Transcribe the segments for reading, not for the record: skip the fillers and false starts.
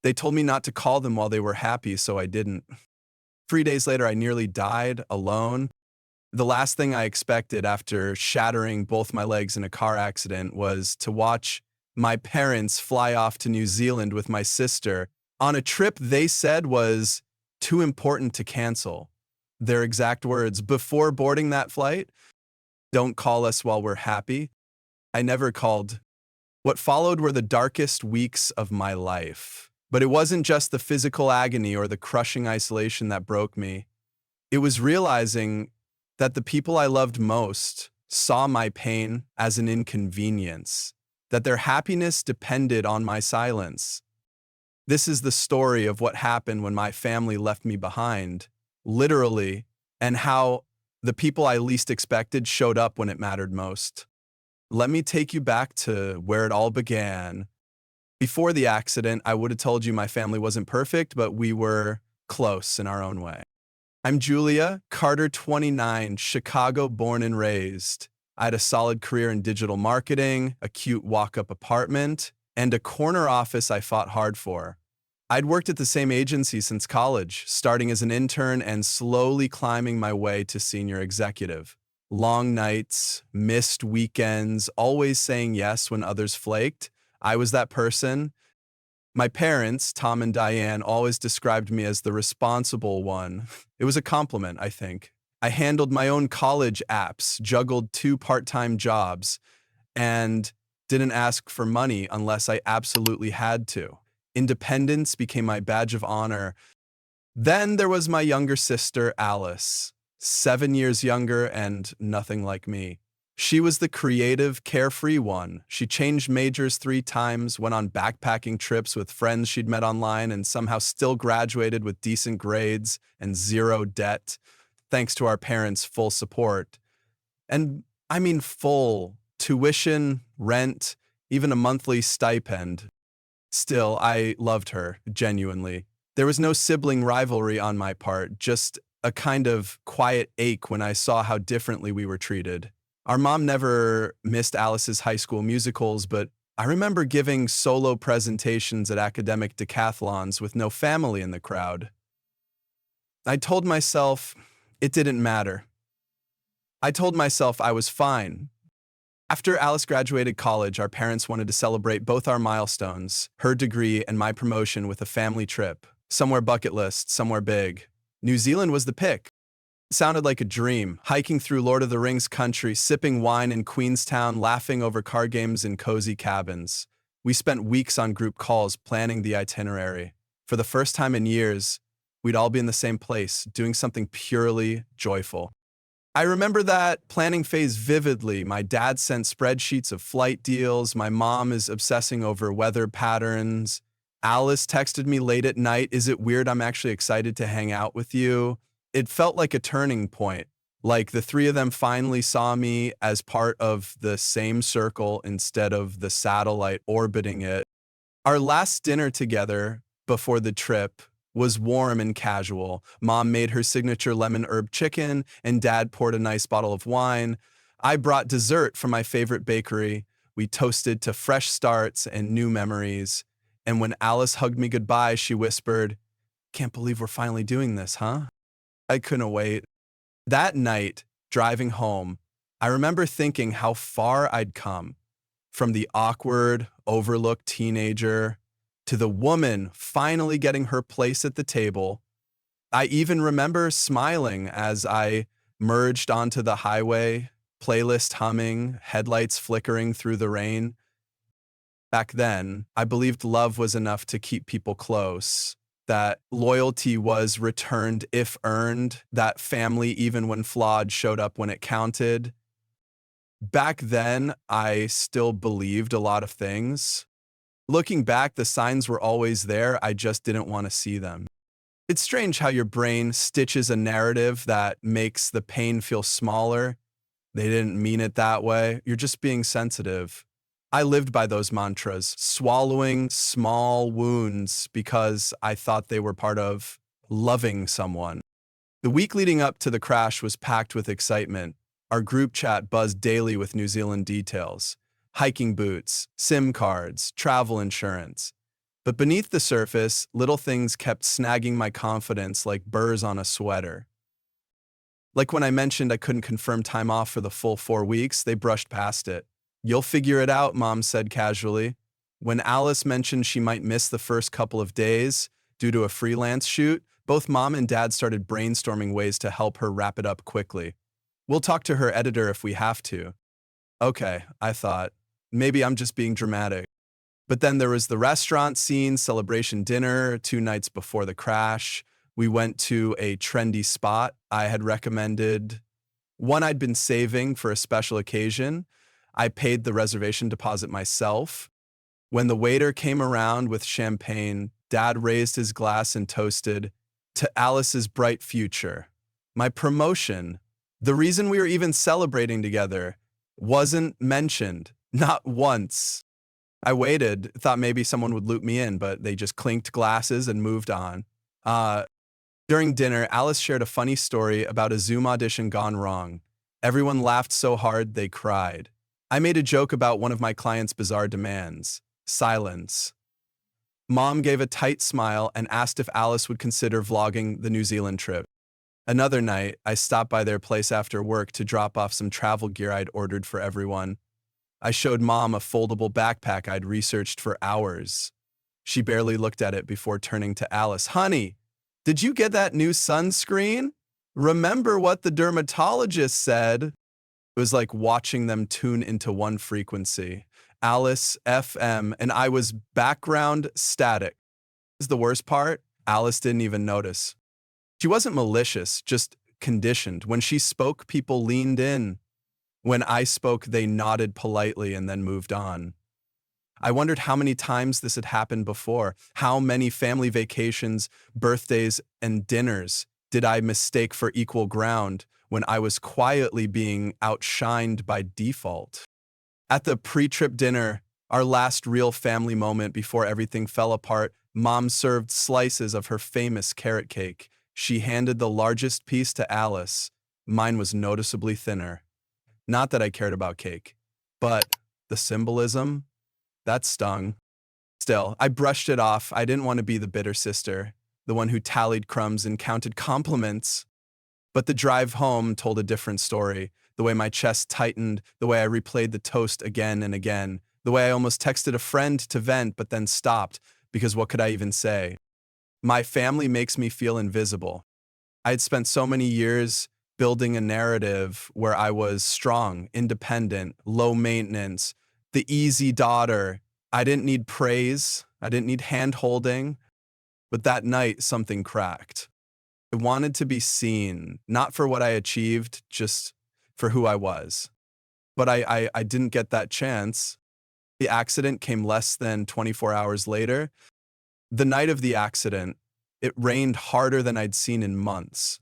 They told me not to call them while they were happy, so I didn't. 3 days later, I nearly died alone. The last thing I expected after shattering both my legs in a car accident was to watch my parents fly off to New Zealand with my sister on a trip they said was too important to cancel. Their exact words before boarding that flight: "Don't call us while we're happy." I never called. What followed were the darkest weeks of my life. But it wasn't just the physical agony or the crushing isolation that broke me. It was realizing that the people I loved most saw my pain as an inconvenience, that their happiness depended on my silence. This is the story of what happened when my family left me behind, literally, and how the people I least expected showed up when it mattered most. Let me take you back to where it all began. Before the accident, I would have told you my family wasn't perfect, but we were close in our own way. I'm Julia, Carter 29, Chicago born and raised. I had a solid career in digital marketing, a cute walk-up apartment, and a corner office I fought hard for. I'd worked at the same agency since college, starting as an intern and slowly climbing my way to senior executive. Long nights, missed weekends, always saying yes when others flaked. I was that person. My parents, Tom and Diane, always described me as the responsible one. It was a compliment, I think. I handled my own college apps, juggled 2 part-time jobs, and didn't ask for money unless I absolutely had to. Independence became my badge of honor. Then there was my younger sister, Alice, 7 years younger and nothing like me. She was the creative, carefree one. She changed majors 3 times, went on backpacking trips with friends she'd met online, and somehow still graduated with decent grades and 0 debt, thanks to our parents' full support. And I mean full. Tuition, rent, even a monthly stipend. Still, I loved her, genuinely. There was no sibling rivalry on my part, just a kind of quiet ache when I saw how differently we were treated. Our mom never missed Alice's high school musicals, but I remember giving solo presentations at academic decathlons with no family in the crowd. I told myself it didn't matter. I told myself I was fine. After Alice graduated college, our parents wanted to celebrate both our milestones, her degree and my promotion, with a family trip. Somewhere bucket list, somewhere big. New Zealand was the pick. It sounded like a dream, hiking through Lord of the Rings country, sipping wine in Queenstown, laughing over card games in cozy cabins. We spent weeks on group calls planning the itinerary. For the first time in years, we'd all be in the same place, doing something purely joyful. I remember that planning phase vividly. My dad sent spreadsheets of flight deals. My mom is obsessing over weather patterns. Alice texted me late at night, "Is it weird I'm actually excited to hang out with you?" It felt like a turning point, like the 3 of them finally saw me as part of the same circle instead of the satellite orbiting it. Our last dinner together before the trip was warm and casual. Mom made her signature lemon herb chicken, and Dad poured a nice bottle of wine. I brought dessert from my favorite bakery. We toasted to fresh starts and new memories. And when Alice hugged me goodbye, she whispered, "Can't believe we're finally doing this, huh?" I couldn't wait. That night, driving home, I remember thinking how far I'd come, from the awkward, overlooked teenager to the woman finally getting her place at the table. I even remember smiling as I merged onto the highway, playlist humming, headlights flickering through the rain. Back then, I believed love was enough to keep people close, that loyalty was returned if earned, that family, even when flawed, showed up when it counted. Back then, I still believed a lot of things. Looking back, the signs were always there, I just didn't want to see them. It's strange how your brain stitches a narrative that makes the pain feel smaller. They didn't mean it that way. You're just being sensitive. I lived by those mantras, swallowing small wounds because I thought they were part of loving someone. The week leading up to the crash was packed with excitement. Our group chat buzzed daily with New Zealand details: hiking boots, SIM cards, travel insurance. But beneath the surface, little things kept snagging my confidence like burrs on a sweater. Like when I mentioned I couldn't confirm time off for the full 4 weeks, they brushed past it. You'll figure it out, Mom said casually. When Alice mentioned she might miss the first couple of days due to a freelance shoot, both Mom and Dad started brainstorming ways to help her wrap it up quickly. We'll talk to her editor if we have to. Okay, I thought. Maybe I'm just being dramatic. But then there was the restaurant scene, celebration dinner, 2 nights before the crash. We went to a trendy spot I had recommended, one I'd been saving for a special occasion. I paid the reservation deposit myself. When the waiter came around with champagne, Dad raised his glass and toasted, "To Alice's bright future." My promotion, the reason we were even celebrating together, wasn't mentioned, not once. I waited, thought maybe someone would loop me in, but they just clinked glasses and moved on. During dinner, Alice shared a funny story about a Zoom audition gone wrong. Everyone laughed so hard they cried. I made a joke about one of my clients' bizarre demands. Silence. Mom gave a tight smile and asked if Alice would consider vlogging the New Zealand trip. Another night, I stopped by their place after work to drop off some travel gear I'd ordered for everyone. I showed Mom a foldable backpack I'd researched for hours. She barely looked at it before turning to Alice. "Honey, did you get that new sunscreen? Remember what the dermatologist said?" It was like watching them tune into one frequency. Alice FM, and I was background static. Is the worst part? Alice didn't even notice. She wasn't malicious, just conditioned. When she spoke, people leaned in. When I spoke, they nodded politely and then moved on. I wondered how many times this had happened before. How many family vacations, birthdays, and dinners did I mistake for equal ground when I was quietly being outshined by default? At the pre-trip dinner, our last real family moment before everything fell apart, Mom served slices of her famous carrot cake. She handed the largest piece to Alice. Mine was noticeably thinner. Not that I cared about cake, but the symbolism, that stung. Still, I brushed it off. I didn't want to be the bitter sister, the one who tallied crumbs and counted compliments. But the drive home told a different story. The way my chest tightened, the way I replayed the toast again and again, the way I almost texted a friend to vent but then stopped, because what could I even say? My family makes me feel invisible. I had spent so many years building a narrative where I was strong, independent, low maintenance, the easy daughter. I didn't need praise. I didn't need hand-holding. But that night, something cracked. I wanted to be seen, not for what I achieved, just for who I was. But I didn't get that chance. The accident came less than 24 hours later. The night of the accident, it rained harder than I'd seen in months.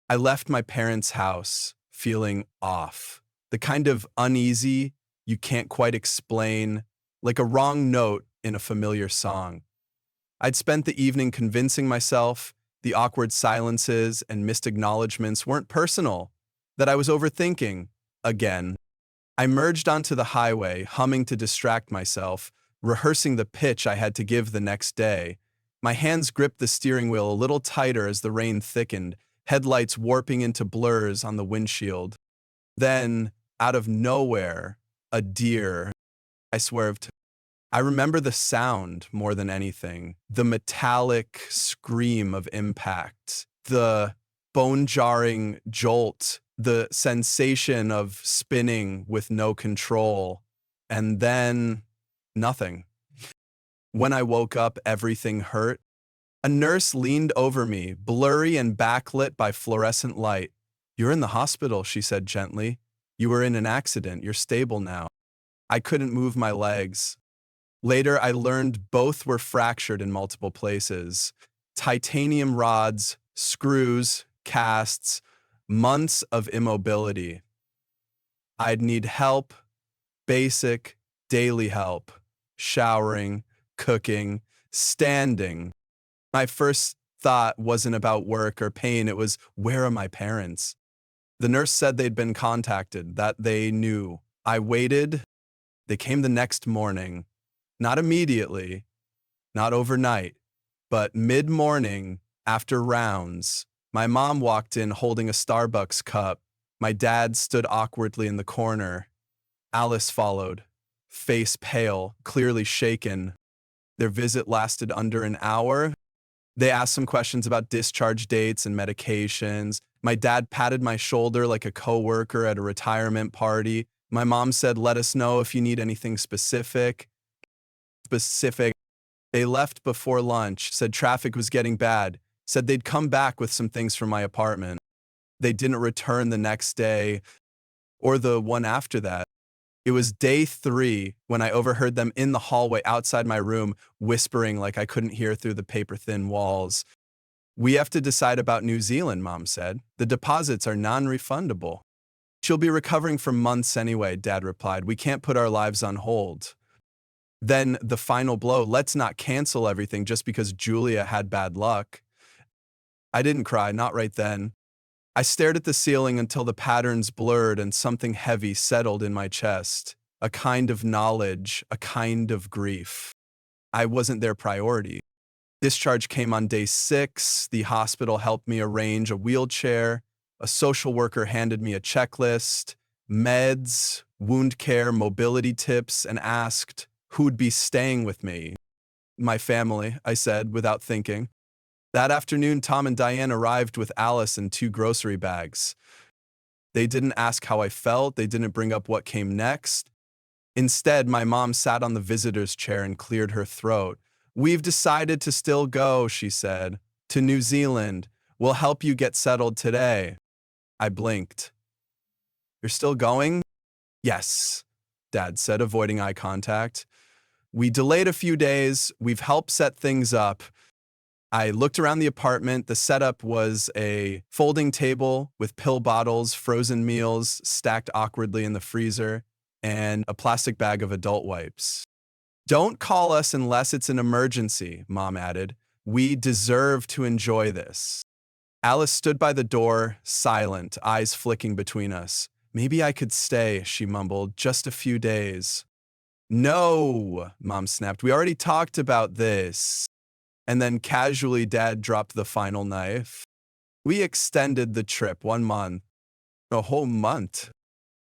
I left my parents' house feeling off, the kind of uneasy you can't quite explain, like a wrong note in a familiar song. I'd spent the evening convincing myself the awkward silences and missed acknowledgments weren't personal, that I was overthinking again. I merged onto the highway, humming to distract myself, rehearsing the pitch I had to give the next day. My hands gripped the steering wheel a little tighter as the rain thickened, headlights warping into blurs on the windshield. Then, out of nowhere, a deer. I swerved. I remember the sound more than anything, the metallic scream of impact, the bone-jarring jolt, the sensation of spinning with no control, and then nothing. When I woke up, everything hurt. A nurse leaned over me, blurry and backlit by fluorescent light. "You're in the hospital," she said gently. "You were in an accident. You're stable now." I couldn't move my legs. Later, I learned both were fractured in multiple places. Titanium rods, screws, casts, months of immobility. I'd need help, basic, daily help, showering, cooking, standing. My first thought wasn't about work or pain, it was, where are my parents? The nurse said they'd been contacted, that they knew. I waited. They came the next morning. Not immediately, not overnight, but mid-morning after rounds. My mom walked in holding a Starbucks cup. My dad stood awkwardly in the corner. Alice followed, face pale, clearly shaken. Their visit lasted under an hour. They asked some questions about discharge dates and medications. My dad patted my shoulder like a coworker at a retirement party. My mom said, "Let us know if you need anything specific." They left before lunch, said traffic was getting bad, said they'd come back with some things from my apartment. They didn't return the next day or the one after that. It was day 3 when I overheard them in the hallway outside my room, whispering like I couldn't hear through the paper-thin walls. "We have to decide about New Zealand," Mom said. "The deposits are non-refundable." "She'll be recovering for months anyway," Dad replied. "We can't put our lives on hold." Then the final blow: let's not cancel everything just because Julia had bad luck. I didn't cry, not right then. I stared at the ceiling until the patterns blurred and something heavy settled in my chest. A kind of knowledge, a kind of grief. I wasn't their priority. Discharge came on day 6. The hospital helped me arrange a wheelchair. A social worker handed me a checklist, meds, wound care, mobility tips, and asked who'd be staying with me. "My family," I said without thinking. That afternoon, Tom and Diane arrived with Alice and 2 grocery bags. They didn't ask how I felt. They didn't bring up what came next. Instead, my mom sat on the visitor's chair and cleared her throat. "We've decided to still go," she said, "to New Zealand. We'll help you get settled today." I blinked. "You're still going?" "Yes," Dad said, avoiding eye contact. "We delayed a few days. We've helped set things up." I looked around the apartment. The setup was a folding table with pill bottles, frozen meals stacked awkwardly in the freezer, and a plastic bag of adult wipes. "Don't call us unless it's an emergency," Mom added. "We deserve to enjoy this." Alice stood by the door, silent, eyes flicking between us. "Maybe I could stay," she mumbled, "just a few days." "No," Mom snapped. "We already talked about this." And then casually, Dad dropped the final knife. We extended the trip 1 month. A whole month.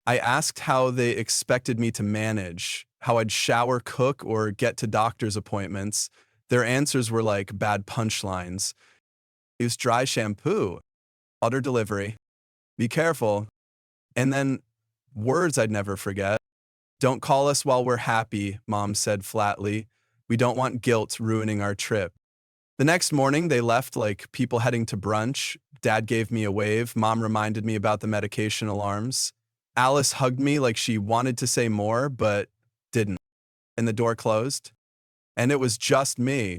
I asked how they expected me to manage, how I'd shower, cook, or get to doctor's appointments. Their answers were like bad punchlines. "Use dry shampoo. Order delivery. Be careful." And then words I'd never forget. "Don't call us while we're happy," Mom said flatly. "We don't want guilt ruining our trip." The next morning, they left like people heading to brunch. Dad gave me a wave. Mom reminded me about the medication alarms. Alice hugged me like she wanted to say more, but didn't. And the door closed. And it was just me,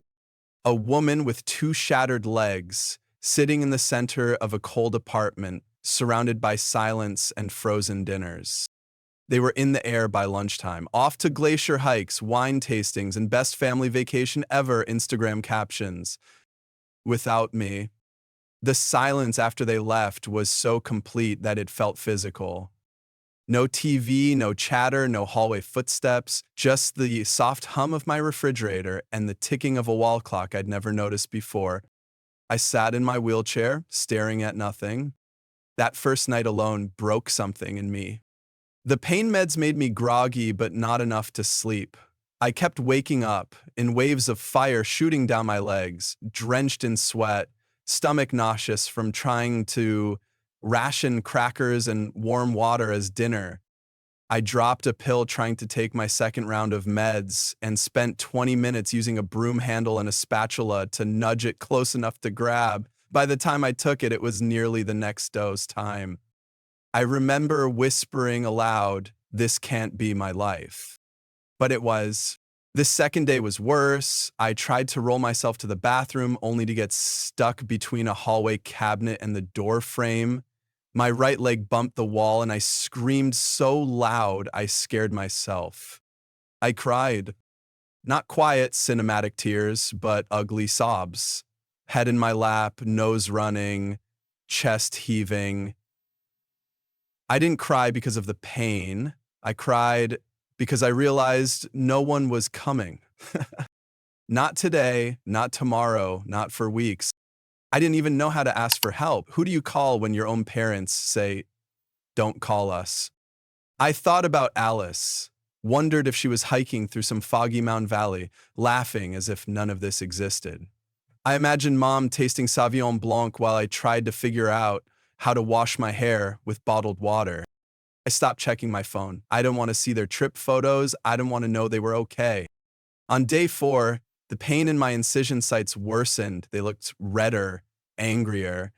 a woman with 2 shattered legs, sitting in the center of a cold apartment, surrounded by silence and frozen dinners. They were in the air by lunchtime, off to glacier hikes, wine tastings, and best family vacation ever Instagram captions. Without me. The silence after they left was so complete that it felt physical. No TV, no chatter, no hallway footsteps, just the soft hum of my refrigerator and the ticking of a wall clock I'd never noticed before. I sat in my wheelchair, staring at nothing. That first night alone broke something in me. The pain meds made me groggy, but not enough to sleep. I kept waking up, in waves of fire shooting down my legs, drenched in sweat, stomach nauseous from trying to ration crackers and warm water as dinner. I dropped a pill trying to take my second round of meds and spent 20 minutes using a broom handle and a spatula to nudge it close enough to grab. By the time I took it, it was nearly the next dose time. I remember whispering aloud, "This can't be my life." But it was. The second day was worse. I tried to roll myself to the bathroom only to get stuck between a hallway cabinet and the door frame. My right leg bumped the wall and I screamed so loud I scared myself. I cried. Not quiet, cinematic tears, but ugly sobs. Head in my lap, nose running, chest heaving. I didn't cry because of the pain. I cried because I realized no one was coming. Not today, not tomorrow, not for weeks. I didn't even know how to ask for help. Who do you call when your own parents say, don't call us? I thought about Alice, wondered if she was hiking through some foggy mountain valley, laughing as if none of this existed. I imagined Mom tasting Sauvignon Blanc while I tried to figure out how to wash my hair with bottled water. I stopped checking my phone. I didn't want to see their trip photos. I didn't want to know they were okay. On day 4, the pain in my incision sites worsened. They looked redder, angrier.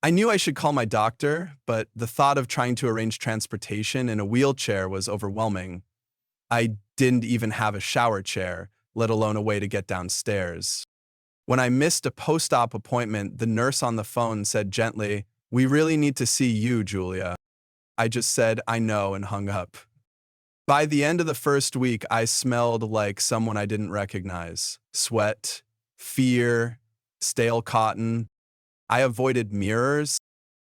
I knew I should call my doctor, but the thought of trying to arrange transportation in a wheelchair was overwhelming. I didn't even have a shower chair, let alone a way to get downstairs. When I missed a post-op appointment, the nurse on the phone said gently, "We really need to see you, Julia." I just said, "I know," and hung up. By the end of the first week, I smelled like someone I didn't recognize. Sweat, fear, stale cotton. I avoided mirrors.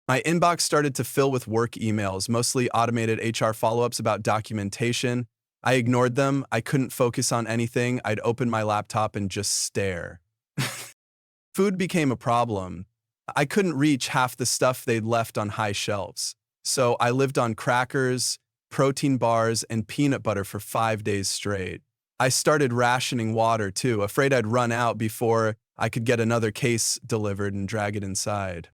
My inbox started to fill with work emails, mostly automated HR follow-ups about documentation. I ignored them. I couldn't focus on anything. I'd open my laptop and just stare. Food became a problem. I couldn't reach half the stuff they'd left on high shelves. So I lived on crackers, protein bars, and peanut butter for 5 days straight. I started rationing water too, afraid I'd run out before I could get another case delivered and drag it inside.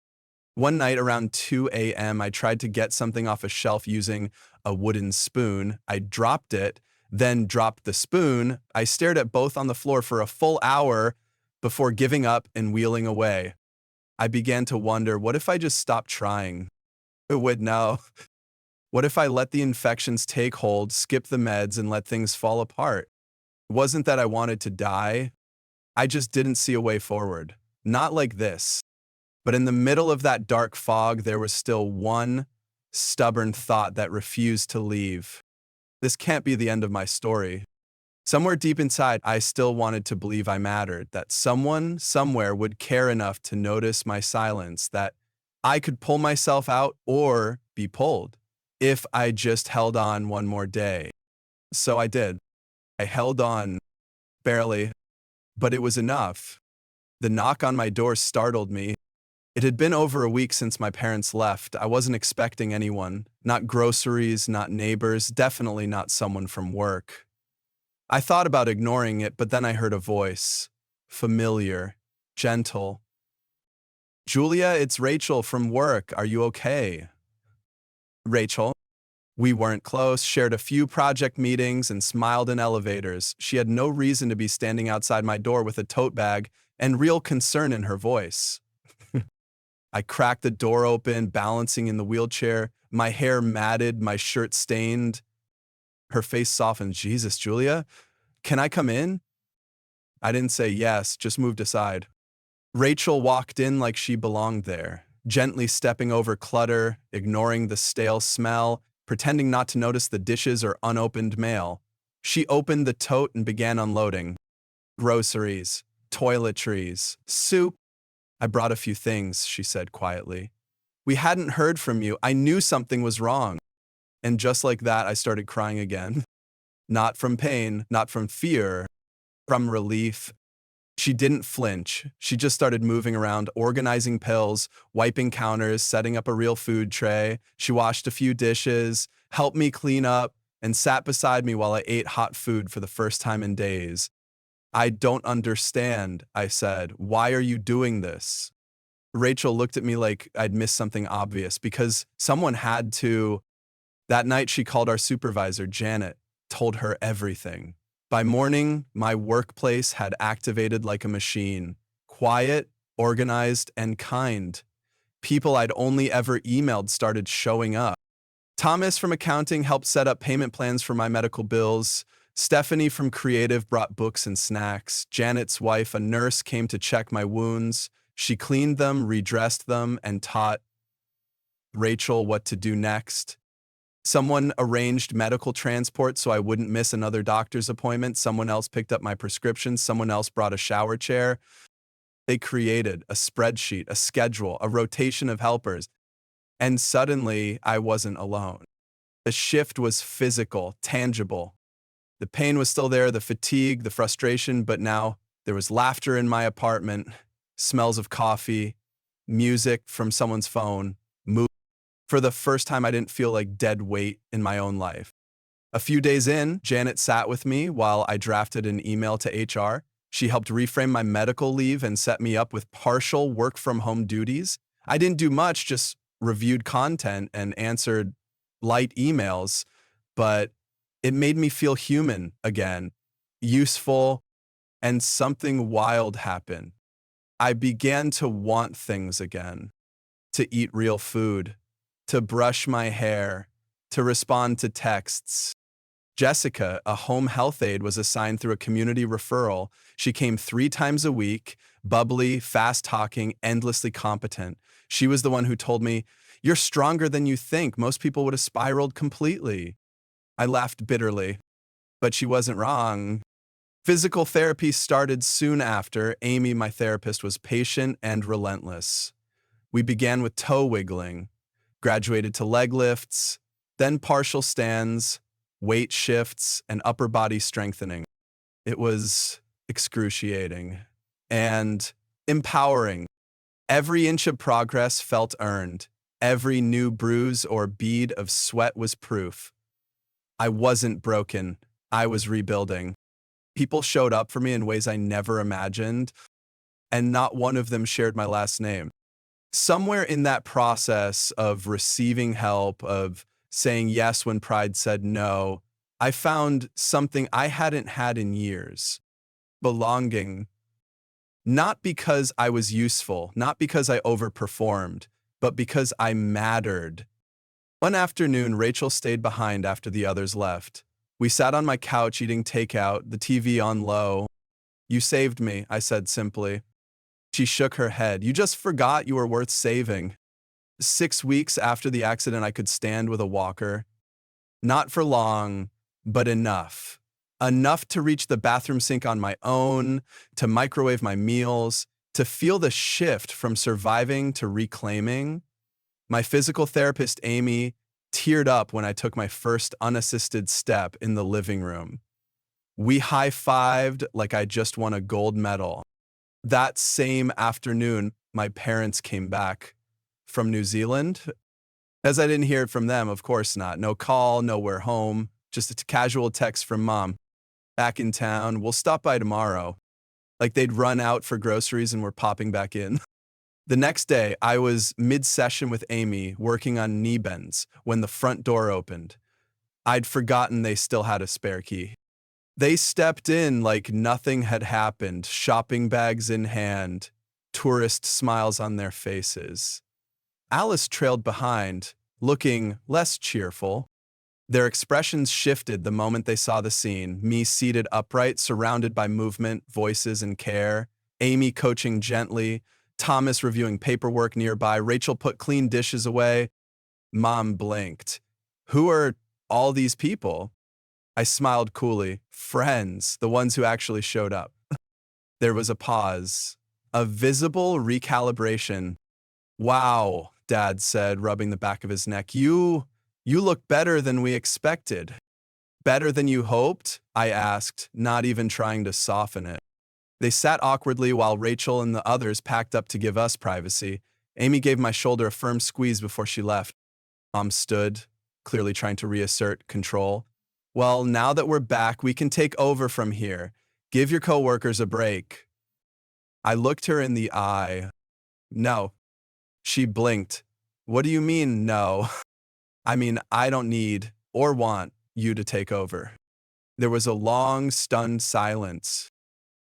One night around 2 a.m., I tried to get something off a shelf using a wooden spoon. I dropped it, then dropped the spoon. I stared at both on the floor for a full hour before giving up and wheeling away. I began to wonder, what if I just stopped trying? It would no. What if I let the infections take hold, skip the meds, and let things fall apart? It wasn't that I wanted to die. I just didn't see a way forward. Not like this. But in the middle of that dark fog, there was still one stubborn thought that refused to leave. This can't be the end of my story. Somewhere deep inside, I still wanted to believe I mattered, that someone, somewhere would care enough to notice my silence, that I could pull myself out or be pulled if I just held on one more day. So I did. I held on, barely, but it was enough. The knock on my door startled me. It had been over a week since my parents left. I wasn't expecting anyone. Not groceries, not neighbors, definitely not someone from work. I thought about ignoring it, but then I heard a voice. Familiar, gentle. "Julia, it's Rachel from work. Are you okay?" Rachel. We weren't close, shared a few project meetings, and smiled in elevators. She had no reason to be standing outside my door with a tote bag and real concern in her voice. I cracked the door open, balancing in the wheelchair, my hair matted, my shirt stained. Her face softened. "Jesus, Julia, can I come in?" I didn't say yes, just moved aside. Rachel walked in like she belonged there, gently stepping over clutter, ignoring the stale smell, pretending not to notice the dishes or unopened mail. She opened the tote and began unloading. Groceries, toiletries, soup. "I brought a few things," she said quietly. "We hadn't heard from you. I knew something was wrong." And just like that, I started crying again. Not from pain, not from fear, from relief. She didn't flinch. She just started moving around, organizing pills, wiping counters, setting up a real food tray. She washed a few dishes, helped me clean up, and sat beside me while I ate hot food for the first time in days. "I don't understand," I said. "Why are you doing this?" Rachel looked at me like I'd missed something obvious, because someone had to. That night, she called our supervisor, Janet, told her everything. By morning, my workplace had activated like a machine. Quiet, organized, and kind. People I'd only ever emailed started showing up. Thomas from accounting helped set up payment plans for my medical bills. Stephanie from creative brought books and snacks. Janet's wife, a nurse, came to check my wounds. She cleaned them, redressed them, and taught Rachel what to do next. Someone arranged medical transport so I wouldn't miss another doctor's appointment. Someone else picked up my prescriptions. Someone else brought a shower chair. They created a spreadsheet, a schedule, a rotation of helpers. And suddenly, I wasn't alone. The shift was physical, tangible. The pain was still there, the fatigue, the frustration, but now There was laughter in my apartment, smells of coffee, music from someone's phone. For the first time, I didn't feel like dead weight in my own life. A few days in, Janet sat with me while I drafted an email to HR. She helped reframe my medical leave and set me up with partial work from home duties. I didn't do much, just reviewed content and answered light emails, but it made me feel human again, useful, and something wild happened. I began to want things again, to eat real food, to brush my hair, to respond to texts. Jessica, a home health aide, was assigned through a community referral. She came 3 times a week, bubbly, fast-talking, endlessly competent. She was the one who told me, "You're stronger than you think. Most people would have spiraled completely." I laughed bitterly, but she wasn't wrong. Physical therapy started soon after. Amy, my therapist, was patient and relentless. We began with toe wiggling, graduated to leg lifts, then partial stands, weight shifts, and upper body strengthening. It was excruciating and empowering. Every inch of progress felt earned. Every new bruise or bead of sweat was proof. I wasn't broken. I was rebuilding. People showed up for me in ways I never imagined, and not one of them shared my last name. Somewhere in that process of receiving help, of saying yes when pride said no, I found something I hadn't had in years: belonging. Not because I was useful, not because I overperformed, but because I mattered. One afternoon, Rachel stayed behind after the others left. We sat on my couch eating takeout, the TV on low. "You saved me," I said simply. She shook her head. "You just forgot you were worth saving." 6 weeks after the accident, I could stand with a walker. Not for long, but enough. Enough to reach the bathroom sink on my own, to microwave my meals, to feel the shift from surviving to reclaiming. My physical therapist, Amy, teared up when I took my first unassisted step in the living room. We high-fived like I just won a gold medal. That same afternoon, my parents came back from New Zealand. As I didn't hear it from them, of course not. No call, no we're home, just a casual text from Mom. "Back in town, we'll stop by tomorrow." Like they'd run out for groceries and were popping back in. The next day, I was mid-session with Amy working on knee bends when the front door opened. I'd forgotten they still had a spare key. They stepped in like nothing had happened, shopping bags in hand, tourist smiles on their faces. Alice trailed behind, looking less cheerful. Their expressions shifted the moment they saw the scene, me seated upright, surrounded by movement, voices, and care, Amy coaching gently, Thomas reviewing paperwork nearby, Rachel put clean dishes away. Mom blinked. "Who are all these people?" I smiled coolly. "Friends, the ones who actually showed up." There was a pause, a visible recalibration. "Wow," Dad said, rubbing the back of his neck. You look better than we expected." "Better than you hoped?" I asked, not even trying to soften it. They sat awkwardly while Rachel and the others packed up to give us privacy. Amy gave my shoulder a firm squeeze before she left. Mom stood, clearly trying to reassert control. "Well, now that we're back, we can take over from here. Give your coworkers a break." I looked her in the eye. "No." She blinked. "What do you mean, no?" "I mean, I don't need or want you to take over." There was a long, stunned silence.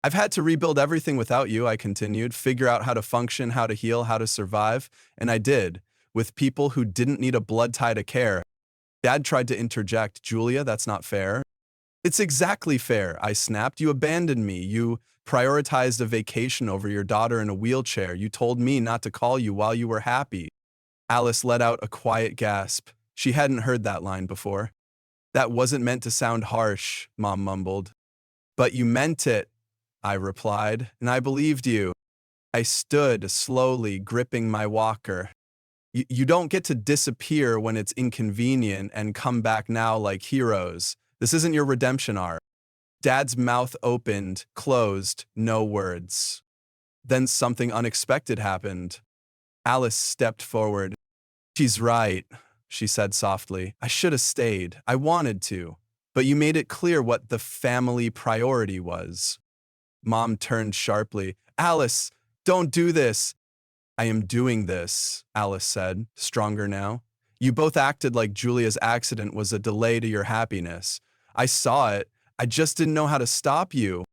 "I've had to rebuild everything without you," I continued, "figure out how to function, how to heal, how to survive. And I did, with people who didn't need a blood tie to care." Dad tried to interject. "Julia, that's not fair." "It's exactly fair," I snapped. "You abandoned me. You prioritized a vacation over your daughter in a wheelchair. You told me not to call you while you were happy." Alice let out a quiet gasp. She hadn't heard that line before. "That wasn't meant to sound harsh," Mom mumbled. "But you meant it," I replied, "and I believed you." I stood, slowly gripping my walker. You don't get to disappear when it's inconvenient and come back now like heroes. This isn't your redemption arc." Dad's mouth opened, closed, no words. Then something unexpected happened. Alice stepped forward. "She's right," she said softly. "I should have stayed. I wanted to. But you made it clear what the family priority was." Mom turned sharply. "Alice, don't do this." "I am doing this," Alice said, stronger now. "You both acted like Julia's accident was a delay to your happiness. I saw it. I just didn't know how to stop you."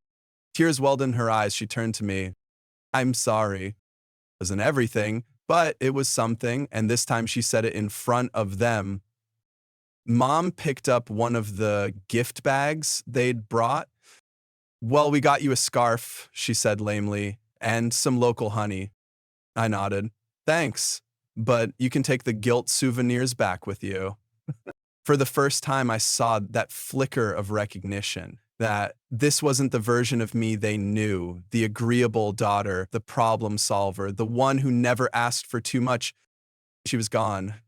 Tears welled in her eyes. She turned to me. "I'm sorry. It wasn't everything, but it was something," and this time she said it in front of them. Mom picked up one of the gift bags they'd brought. "Well, we got you a scarf," she said lamely, "and some local honey." I nodded. "Thanks, but you can take the guilt souvenirs back with you." For the first time, I saw that flicker of recognition, that this wasn't the version of me they knew, the agreeable daughter, the problem solver, the one who never asked for too much. She was gone.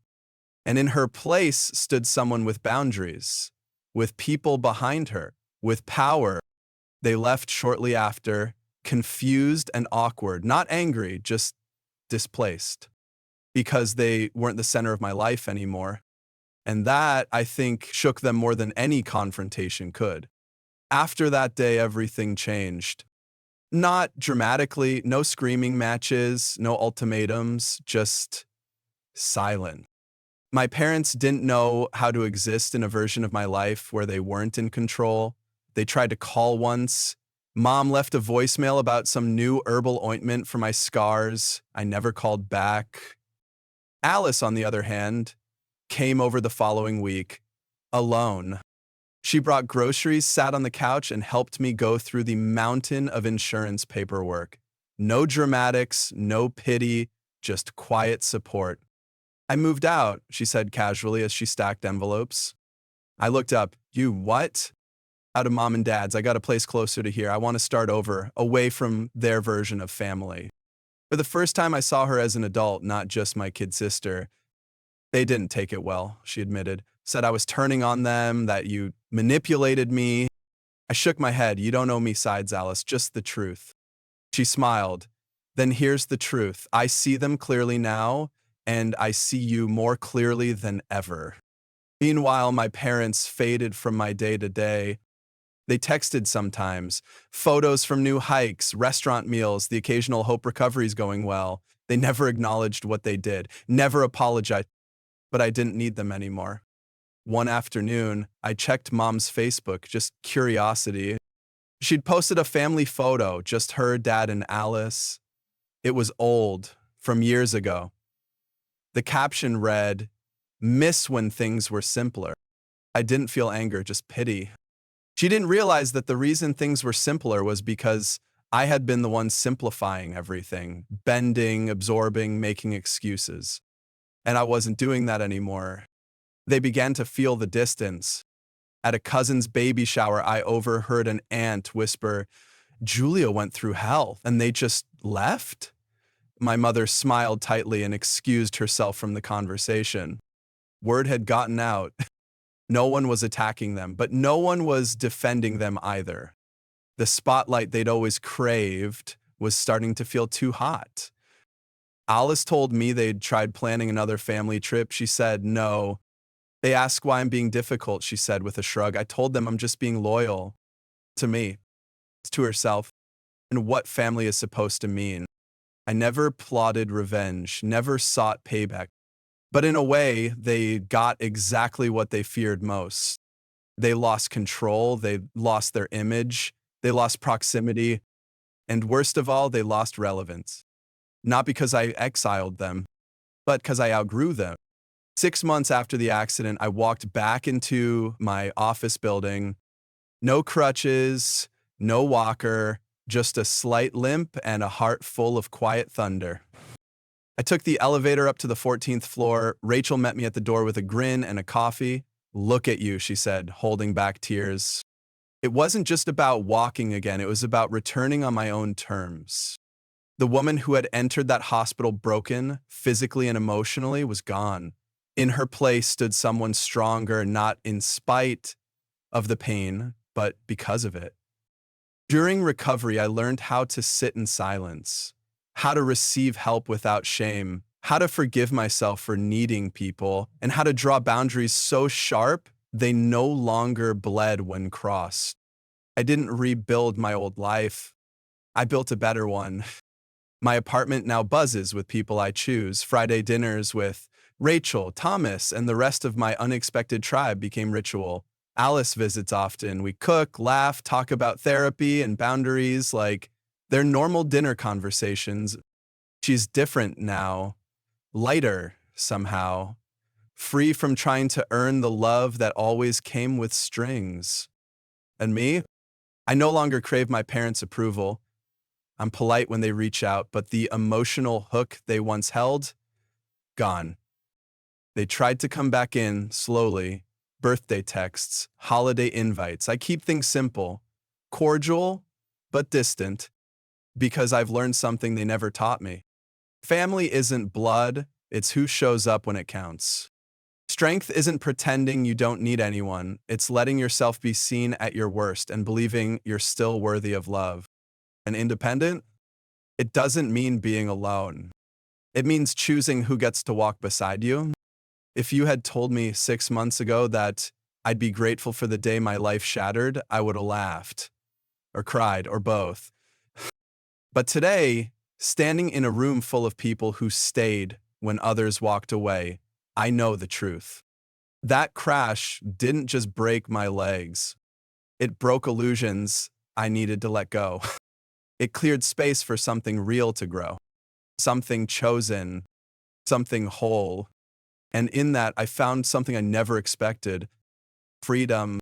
And in her place stood someone with boundaries, with people behind her, with power. They left shortly after, confused and awkward, not angry, just displaced, because they weren't the center of my life anymore. And that, I think, shook them more than any confrontation could. After that day, everything changed. Not dramatically, no screaming matches, no ultimatums, just silent. My parents didn't know how to exist in a version of my life where they weren't in control. They tried to call once. Mom left a voicemail about some new herbal ointment for my scars. I never called back. Alice, on the other hand, came over the following week, alone. She brought groceries, sat on the couch, and helped me go through the mountain of insurance paperwork. No dramatics, no pity, just quiet support. "I moved out," she said casually as she stacked envelopes. I looked up. "You what?" "Out of mom and dad's. I got a place closer to here. I want to start over, away from their version of family." For the first time, I saw her as an adult, not just my kid sister. "They didn't take it well," she admitted. "Said I was turning on them, that you manipulated me." I shook my head. "You don't owe me sides, Alice, just the truth." She smiled. "Then here's the truth. I see them clearly now, and I see you more clearly than ever." Meanwhile, my parents faded from my day to day. They texted sometimes, photos from new hikes, restaurant meals, the occasional hope recovery's going well. They never acknowledged what they did, never apologized, but I didn't need them anymore. One afternoon, I checked Mom's Facebook, just curiosity. She'd posted a family photo, just her, Dad, and Alice. It was old, from years ago. The caption read, "Miss when things were simpler." I didn't feel anger, just pity. She didn't realize that the reason things were simpler was because I had been the one simplifying everything, bending, absorbing, making excuses. And I wasn't doing that anymore. They began to feel the distance. At a cousin's baby shower, I overheard an aunt whisper, "Julia went through hell, and they just left?" My mother smiled tightly and excused herself from the conversation. Word had gotten out. No one was attacking them, but no one was defending them either. The spotlight they'd always craved was starting to feel too hot. Alice told me they'd tried planning another family trip. She said no. "They ask why I'm being difficult," she said with a shrug. I told them I'm just being loyal. To me, to herself, and what family is supposed to mean. I never plotted revenge, never sought payback. But in a way, they got exactly what they feared most. They lost control, they lost their image, they lost proximity, and worst of all, they lost relevance. Not because I exiled them, but because I outgrew them. 6 months after the accident, I walked back into my office building. No crutches, no walker, just a slight limp and a heart full of quiet thunder. I took the elevator up to the 14th floor. Rachel met me at the door with a grin and a coffee. "Look at you," she said, holding back tears. It wasn't just about walking again, it was about returning on my own terms. The woman who had entered that hospital broken, physically and emotionally, was gone. In her place stood someone stronger, not in spite of the pain, but because of it. During recovery, I learned how to sit in silence, how to receive help without shame, how to forgive myself for needing people, and how to draw boundaries so sharp they no longer bled when crossed. I didn't rebuild my old life. I built a better one. My apartment now buzzes with people I choose. Friday dinners with Rachel, Thomas, and the rest of my unexpected tribe became ritual. Alice visits often. We cook, laugh, talk about therapy and boundaries like they're normal dinner conversations. She's different now, lighter somehow, free from trying to earn the love that always came with strings. And me? I no longer crave my parents' approval. I'm polite when they reach out, but the emotional hook they once held, gone. They tried to come back in slowly. Birthday texts, holiday invites. I keep things simple, cordial, but distant, because I've learned something they never taught me. Family isn't blood, it's who shows up when it counts. Strength isn't pretending you don't need anyone, it's letting yourself be seen at your worst and believing you're still worthy of love. And independent? It doesn't mean being alone. It means choosing who gets to walk beside you. If you had told me 6 months ago that I'd be grateful for the day my life shattered, I would have laughed, or cried, or both. But today, standing in a room full of people who stayed when others walked away, I know the truth. That crash didn't just break my legs. It broke illusions I needed to let go. It cleared space for something real to grow, something chosen, something whole. And in that, I found something I never expected: freedom.